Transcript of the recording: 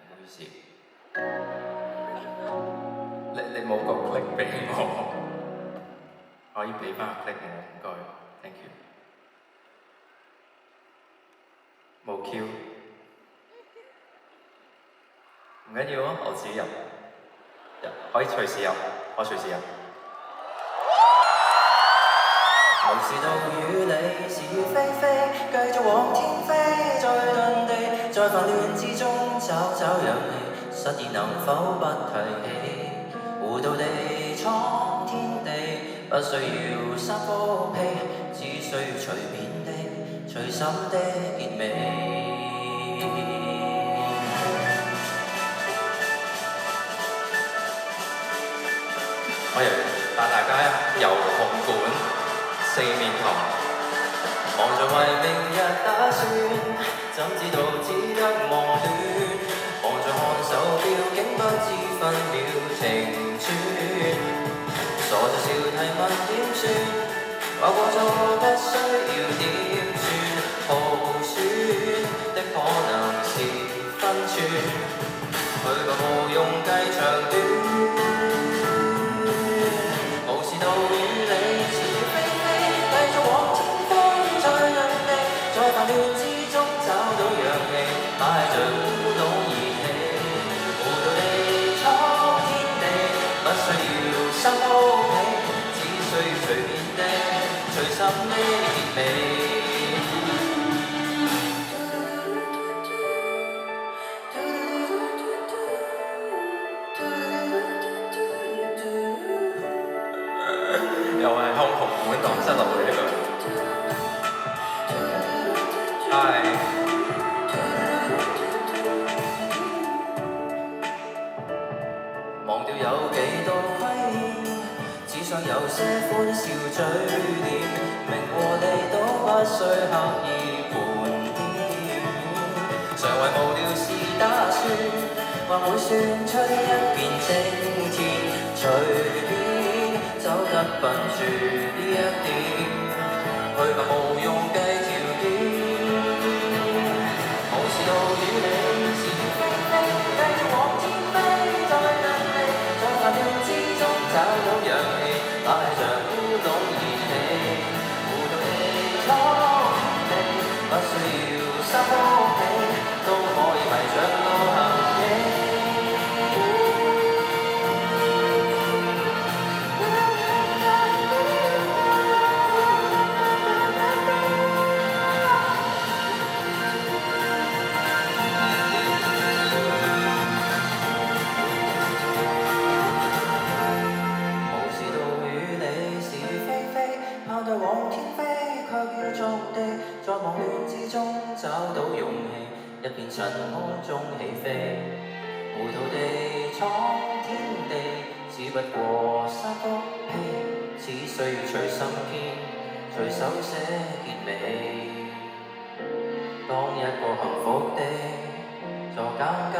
唔好意思，你冇個 click 俾我，可以俾翻個 click 我，唔該 ，thank you。冇 Q，唔緊要啊，我自己入，可以隨時入，我隨時入。無視到與你是與非非，繼續往天飛，再遁地，在煩亂之中找讓氣，失意能否不提起？糊塗地闖天地，不需要三幅被，只需隨便地、隨心的結尾。我亦帶大家遊紅館。四面堂，忙着為明日打算，怎知道只得忙亂？忙着看手錶，竟不知分秒停轉。傻着笑提問點算？話過咗不需要點算，耗損的可能是分寸。去吧無用計長短，無視到與你。在煩亂之中找到氧氣，帶着烏龍熱氣，糊塗地闖天地，不需要三鋪被，只需隨便地、隨心的結尾。又係向紅館蕩失路嘅一個。忘掉有幾多虧欠，只想有些歡笑嘴臉，明和你都不需刻意盤點。常為無聊事打算，或會算出一片青天，隨便走得笨住呢一點，去吧無用計條件。無視到與你是與非非，繼續往天飛，再遁地，在煩亂之中找到氧氣，帶着烏龍熱氣，糊塗地闖天地，不需要三鋪被，都可以迷着路行徑。往天飛，卻要逐地，在忙亂之中找到勇氣，一片塵埃中起飛，糊塗地闖天地，只不過三幅被，只需要隨心編，隨手寫結尾，當一個幸福的，坐簡簡